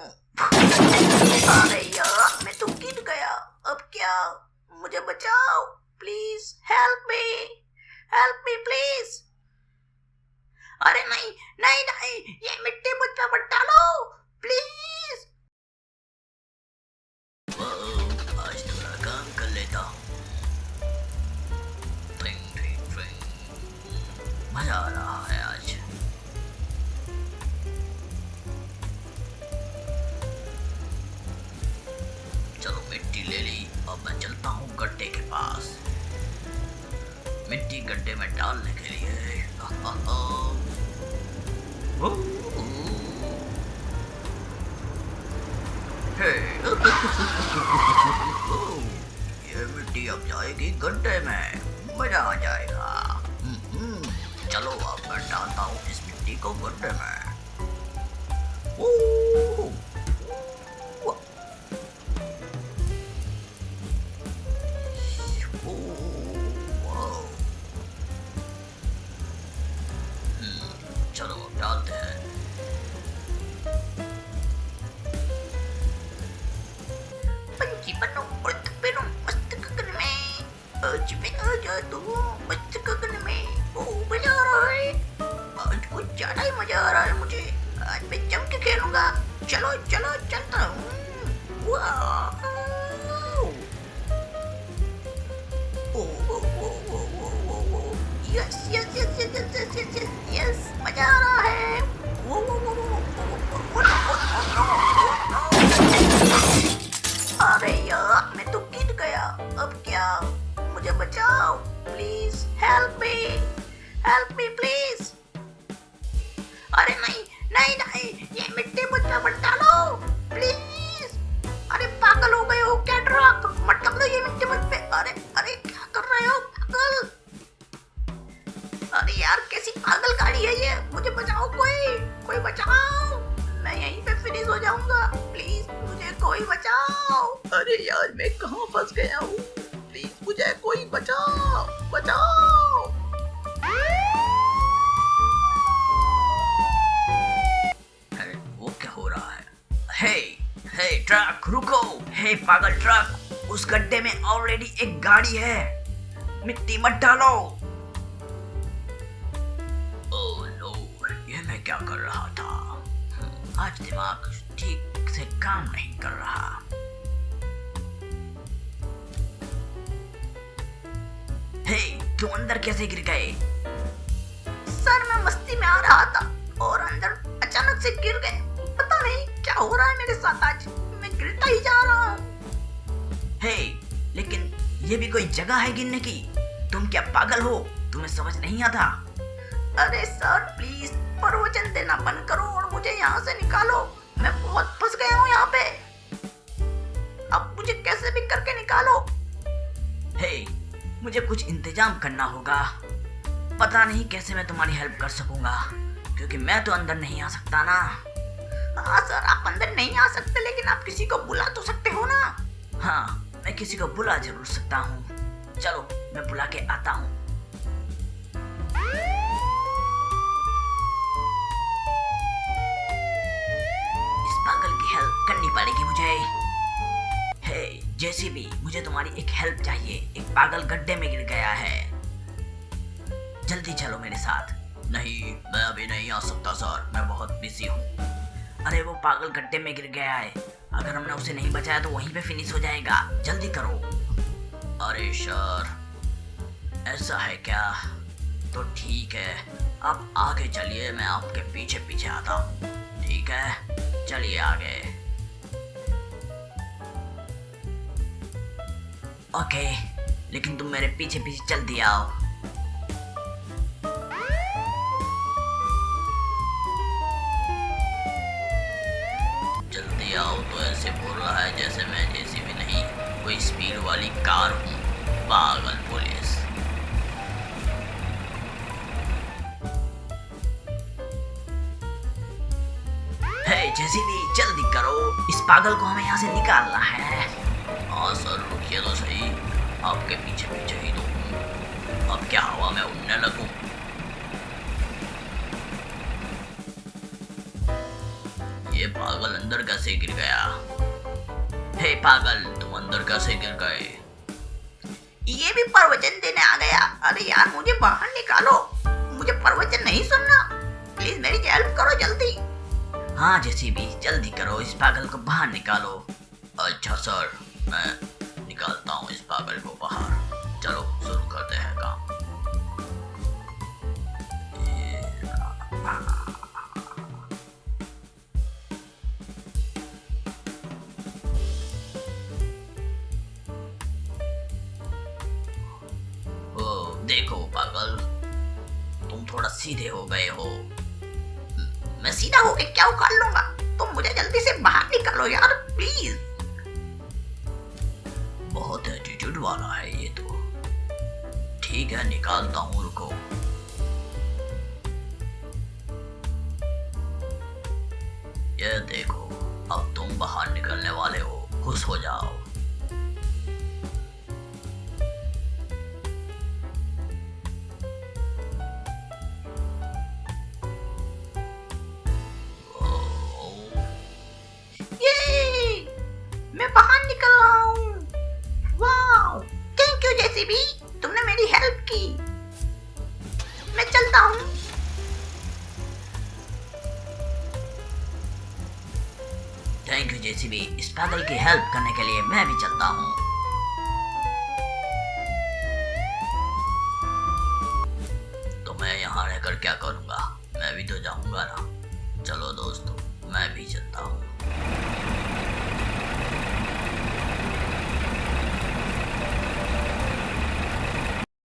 अरे यार, मैं तो गिर गया। अब क्या? मुझे बचाओ प्लीज, हेल्प मी प्लीज। अरे नहीं नहीं नहीं, ये मिट्टी मुझ पे मत डालो प्लीज। आज थोड़ा काम कर लेता हूँ। मजा आ रहा है आज। चलो मिट्टी ले ली, अब मैं चलता हूँ गड्ढे के पास, मिट्टी गड्ढे में डालने के लिए। ये मिट्टी अब जाएगी गड्ढे में, मजा आ जाएगा। चलो अब मैं डालता हूँ इस मिट्टी को गड्ढे में। चलो अब डालते हैं। पंछी बनो और तपेरो मस्त गगन में, आज मैं आ जा तू मस्त गगन में। मजा आ रहा है आज, कुछ ज्यादा ही मजा आ रहा है मुझे। आज मैं जम के खेलूंगा। चलो चलो चलता हूँ। Yes yes yes yes yes yes yes yes yes, मजा आ रहा है। अरे यार, मैं तो गिर गया। अब क्या? मुझे बचाओ प्लीज, हेल्प मी प्लीज। अरे नहीं नहीं नहीं, ये मिट्टी मुझ पे मत डालो प्लीज। अरे पागल हो गए हो क्या ट्रक? मत डालो ये मिट्टी मुझ पे। अरे अरे क्या कर रहे हो पागल? अरे यार, कैसी पागल गाड़ी है ये? मुझे बचाओ, कोई बचाओ। मैं यहीं पे फिनिश हो जाऊंगा। प्लीज मुझे कोई बचाओ। अरे यार, मैं कहाँ फंस गया हूँ? प्लीज मुझे कोई बचाओ। अरे वो क्या हो रहा है? हे ट्रक रुको। हे पागल ट्रक, उस गड्ढे में ऑलरेडी एक गाड़ी है, मिट्टी मत डालो। ओह नो, ये मैं क्या कर रहा था? आज दिमाग ठीक से काम नहीं कर रहा। हे, तुम अंदर कैसे गिर गए? सर, मैं मस्ती में आ रहा था और अंदर अचानक से गिर गए। पता नहीं क्या हो रहा है मेरे साथ आज, मैं गिरता ही जा रहा हूँ। हे, लेकिन ये भी कोई जगह है गिरने की? तुम क्या पागल हो? तुम्हें समझ नहीं आता? अरे सर प्लीज, प्रवचन देना बंद करो और मुझे यहाँ से निकालो। मैं बहुत फंस गया हूँ यहाँ पे। अब मुझे कैसे भी करके निकालो। हे, मुझे कुछ इंतजाम करना होगा। पता नहीं कैसे मैं तुम्हारी हेल्प कर सकूंगा, क्योंकि मैं तो अंदर नहीं आ सकता ना। हाँ सर, आप अंदर नहीं आ सकते, लेकिन आप किसी को बुला तो सकते हो ना। हाँ, मैं किसी को बुला जरूर सकता हूँ। चलो मैं बुला के आता हूँ। इस पागल की हेल्प करनी पड़ेगी मुझे। हे जेसीबी, मुझे तुम्हारी एक हेल्प चाहिए। एक पागल गड्ढे में गिर गया है, जल्दी चलो मेरे साथ। नहीं, मैं अभी नहीं आ सकता सर, मैं बहुत बिजी हूँ। अरे वो पागल गड्ढे में गिर गया है, अगर हमने उसे नहीं बचाया तो वहीं पे फिनिश हो जाएगा। जल्दी करो। अरे सर, ऐसा है क्या? तो ठीक है, आप आगे चलिए, मैं आपके पीछे पीछे आता हूँ। ठीक है, चलिए आगे। ओके, लेकिन तुम मेरे पीछे पीछे जल्दी आओ। जल्दी आओ तो ऐसे बोल रहा है जैसे मैं जेसीबी नहीं, कोई स्पीड वाली कार हूँ। पागल पुलिस। हे जेसीबी, जल्दी करो, इस पागल को हमें यहाँ से निकालना है। हाँ सर, रुकिए तो सही, आपके पीछे पीछे ही तो हूँ। अब क्या हवा में उड़ने लगूं? ये पागल अंदर कैसे गिर गया? हे पागल, तुम अंदर कैसे गिर गए? ये भी प्रवचन देने आ गया। अरे यार, मुझे बाहर निकालो, मुझे प्रवचन नहीं सुनना। प्लीज मेरी हेल्प करो जल्दी। हाँ जेसीबी, जल्दी करो, इस पागल को बाहर निकालो। अच्छा सर, मैं निकालता हूँ इस पागल को बाहर। चलो शुरू करते हैं काम। देखो पागल, तुम थोड़ा सीधे हो गए हो। मैं सीधा होके क्या उखाड़ लूंगा? तुम मुझे जल्दी से बाहर निकालो यार, प्लीज। बहुत एटीट्यूड वाला है ये तो। ठीक है, निकालता हूँ, रुको। ये देखो, अब तुम बाहर निकलने वाले हो, खुश हो जाओ। मैं बाहर निकल रहा हूँ। वाओ, थैंक यू जेसीबी, तुमने मेरी हेल्प की। मैं चलता हूँ। थैंक यू जेसीबी, इस पागल की हेल्प करने के लिए मैं भी चलता हूँ। तो मैं यहाँ रहकर क्या करूँगा? मैं भी तो जाऊँगा ना। चलो दोस्तों, मैं भी चलता हूँ।